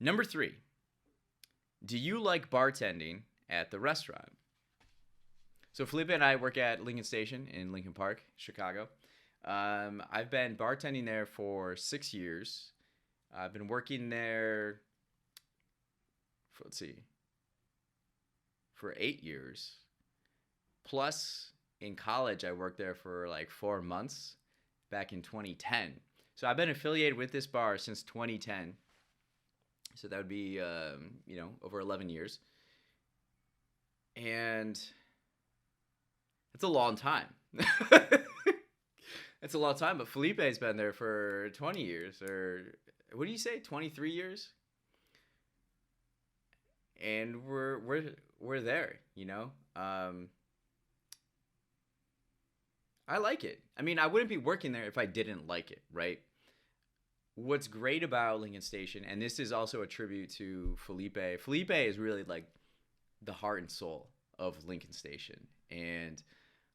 Number 3, do you like bartending at the restaurant? So Felipe and I work at Lincoln Station in Lincoln Park, Chicago. I've been bartending there for 6 years. I've been working there for, for 8 years. Plus, in college, I worked there for like 4 months back in 2010. So I've been affiliated with this bar since 2010. So that would be, over 11 years. And it's a long time. It's a long time, but Felipe's been there for 20 years, or what do you say, 23 years? And we're there, I like it. I mean, I wouldn't be working there if I didn't like it, right? What's great about Lincoln Station, and this is also a tribute to Felipe. Felipe is really like the heart and soul of Lincoln Station. And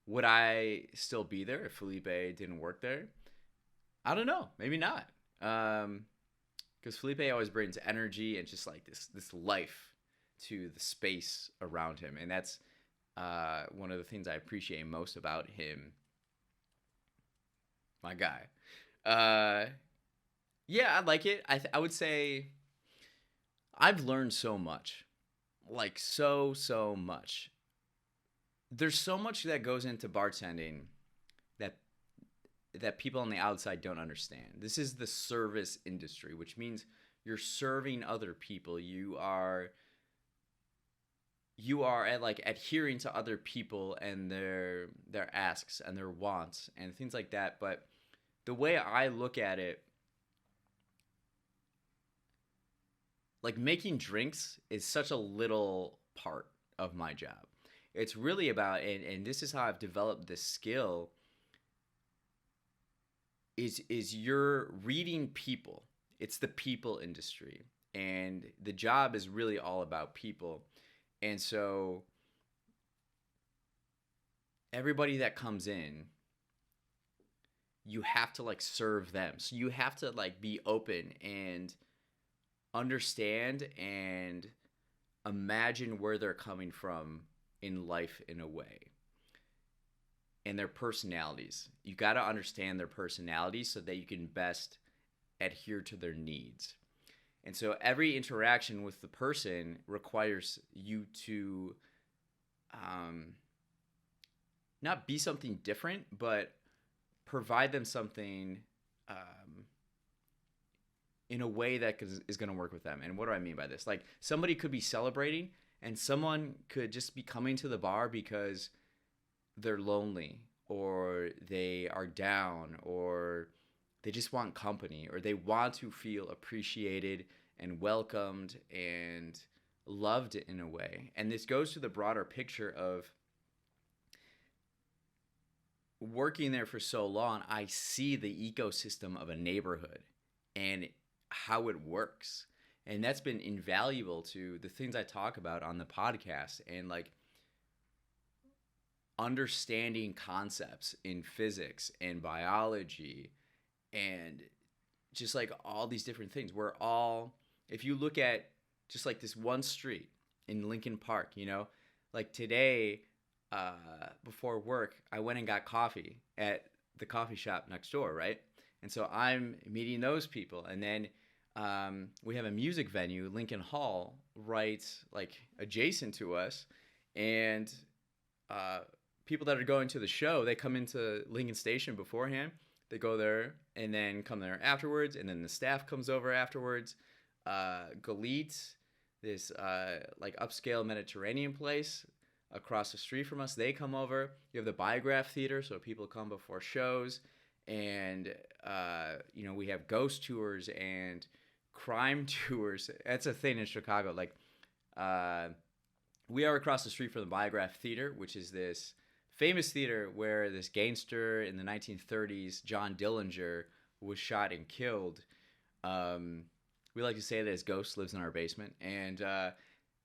would I still be there if Felipe didn't work there? I don't know. Maybe not. Because Felipe always brings energy and just like this life to the space around him. And that's one of the things I appreciate most about him. My guy. Yeah, I like it. I would say I've learned so much. Like so much. There's so much that goes into bartending that people on the outside don't understand. This is the service industry, which means you're serving other people. You are at like adhering to other people and their asks and their wants and things like that. But the way I look at it, like making drinks is such a little part of my job. It's really about, and this is how I've developed this skill, is you're reading people. It's the people industry. And the job is really all about people. And so everybody that comes in, you have to like serve them. So you have to like be open and understand and imagine where they're coming from in life in a way, and their personalities. You got to understand their personalities so that you can best adhere to their needs. And so every interaction with the person requires you to not be something different, but provide them something in a way that is going to work with them. And what do I mean by this? Like somebody could be celebrating and someone could just be coming to the bar because they're lonely or they are down or they just want company or they want to feel appreciated and welcomed and loved in a way. And this goes to the broader picture of working there for so long. I see the ecosystem of a neighborhood and how it works. And that's been invaluable to the things I talk about on the podcast and like understanding concepts in physics and biology and just like all these different things. We're all, if you look at just like this one street in Lincoln Park, like today before work, I went and got coffee at the coffee shop next door, right? And so I'm meeting those people. And then we have a music venue, Lincoln Hall, right like adjacent to us. And people that are going to the show, they come into Lincoln Station beforehand. They go there and then come there afterwards. And then the staff comes over afterwards. Galit, this like upscale Mediterranean place across the street from us, they come over. You have the Biograph Theater, so people come before shows. And, we have ghost tours and crime tours. That's a thing in Chicago. Like, we are across the street from the Biograph Theater, which is this famous theater where this gangster in the 1930s, John Dillinger, was shot and killed. We like to say that his ghost lives in our basement. And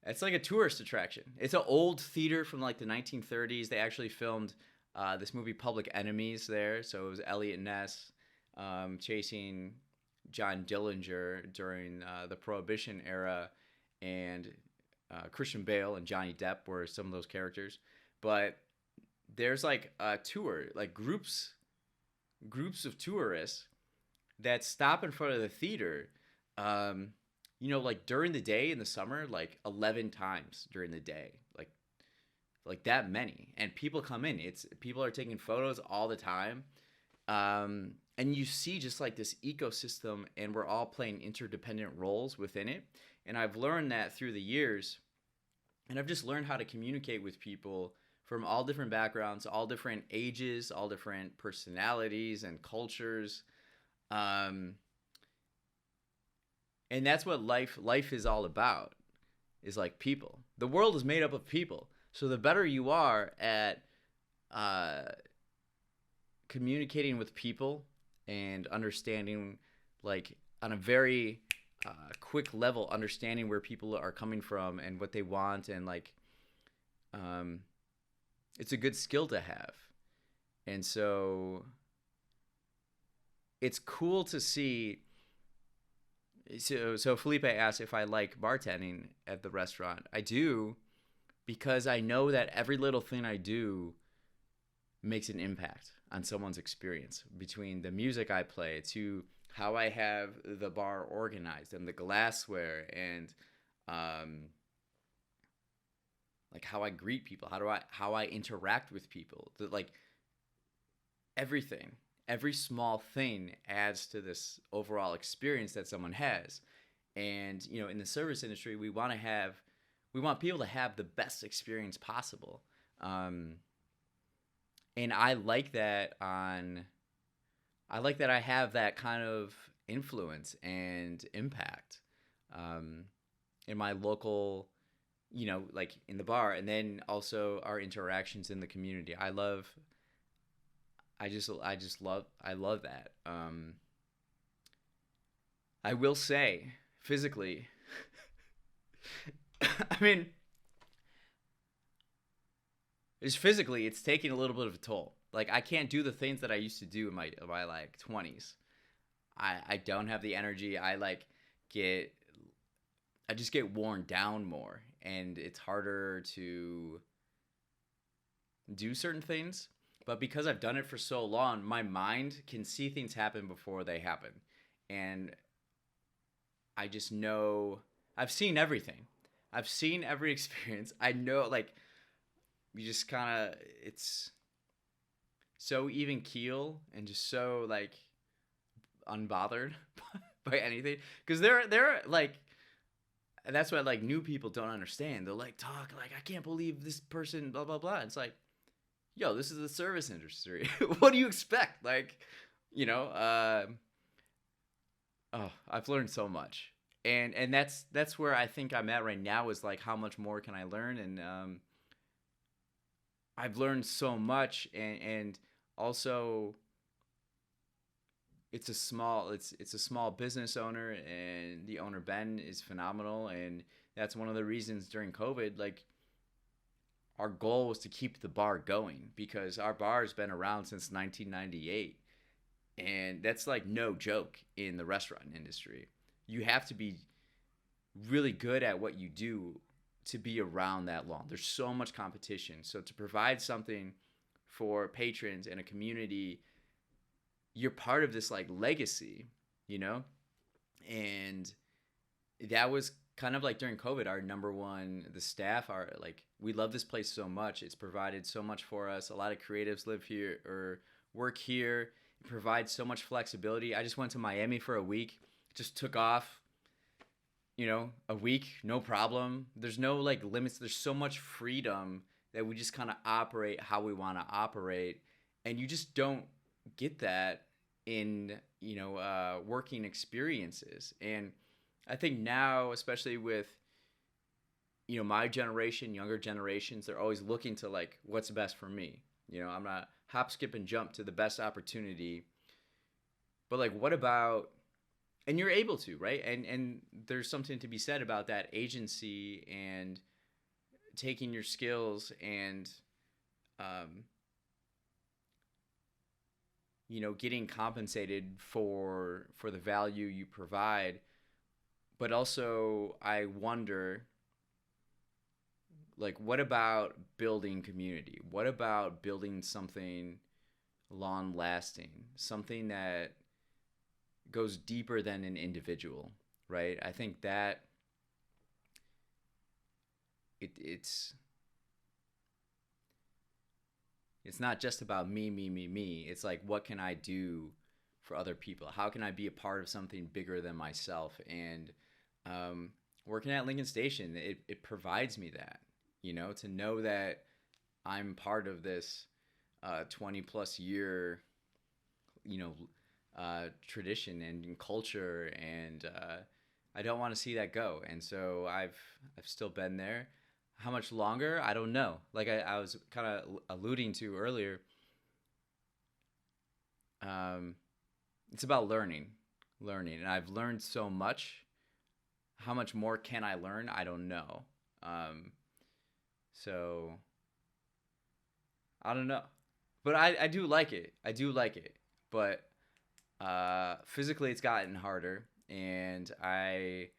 it's like a tourist attraction. It's an old theater from like the 1930s. They actually filmed this movie Public Enemies there. So it was Elliot Ness chasing John Dillinger during the Prohibition era, and Christian Bale and Johnny Depp were some of those characters. But there's like a tour, like groups of tourists that stop in front of the theater, like during the day in the summer, like 11 times during the day, like that many, and people come in. It's people are taking photos all the time, and you see just like this ecosystem, and we're all playing interdependent roles within it. And I've learned that through the years, and I've just learned how to communicate with people from all different backgrounds, all different ages, all different personalities and cultures. And that's what life is all about, is like people. The world is made up of people. So the better you are at communicating with people and understanding, like on a very quick level, understanding where people are coming from and what they want, and like it's a good skill to have. And so it's cool to see. So Felipe asked if I like bartending at the restaurant. I do, because I know that every little thing I do makes an impact on someone's experience, between the music I play to how I have the bar organized and the glassware, and like how I greet people, how I interact with people. Like everything, every small thing adds to this overall experience that someone has. And in the service industry, we want people to have the best experience possible. And I like that I have that kind of influence and impact in my local, like in the bar, and then also our interactions in the community. I love that. I will say, physically, I mean, it's taking a little bit of a toll. Like, I can't do the things that I used to do in my like 20s. I don't have the energy. I just get worn down more, and it's harder to do certain things. But because I've done it for so long, my mind can see things happen before they happen. And I just know I've seen everything. I've seen every experience. I know, like, you just kind of, it's so even keel and just so like unbothered by anything. Because they're like, that's what like new people don't understand. They'll like talk like, I can't believe this person, blah, blah, blah. It's like, yo, this is the service industry. What do you expect? Like, I've learned so much. And that's where I think I'm at right now, is like, how much more can I learn? And I've learned so much, and also it's a small business owner, and the owner, Ben, is phenomenal. And that's one of the reasons during COVID, like, our goal was to keep the bar going, because our bar has been around since 1998. And that's like no joke in the restaurant industry. You have to be really good at what you do to be around that long. There's so much competition. So to provide something for patrons and a community, you're part of this like legacy, and that was kind of like during COVID, our number one, the staff are like, we love this place so much. It's provided so much for us. A lot of creatives live here or work here. It provides so much flexibility. I just went to Miami for a week, just took off, a week, no problem. There's no like limits. There's so much freedom that we just kind of operate how we want to operate. And you just don't get that in, working experiences. And I think now, especially with, my generation, younger generations, they're always looking to like, what's best for me? I'm not hop, skip, and jump to the best opportunity. But like, what about, and you're able to, right? And there's something to be said about that agency and taking your skills and getting compensated for the value you provide. But also, I wonder, like, what about building community? What about building something long lasting, something that goes deeper than an individual, right? I think that it's not just about me, me, me, me. It's like, what can I do for other people? How can I be a part of something bigger than myself? And working at Lincoln Station, it provides me that, to know that I'm part of this 20 plus year, tradition and culture, and I don't want to see that go. And so I've still been there. How much longer? I don't know. Like I was kind of alluding to earlier, it's about learning, and I've learned so much. How much more can I learn? I don't know. So I don't know, but I do like it. I do like it, but physically it's gotten harder, and I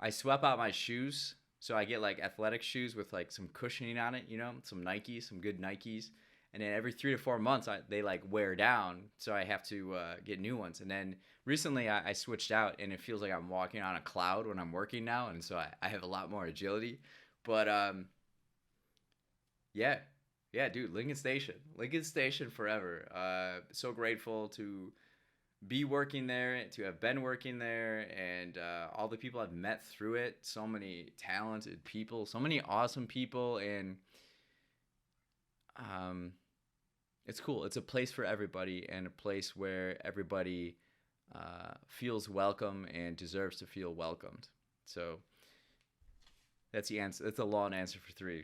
swap out my shoes. So I get like athletic shoes with like some cushioning on it, some Nikes, some good Nikes. And then every 3 to 4 months, they like wear down. So I have to get new ones. And then recently I switched out, and it feels like I'm walking on a cloud when I'm working now. And so I have a lot more agility. But yeah, dude, Lincoln Station forever. So grateful to be working there, to have been working there, and all the people I've met through it. So many talented people, so many awesome people, and it's cool. It's a place for everybody, and a place where everybody feels welcome and deserves to feel welcomed. So that's the answer. That's a long answer for 3.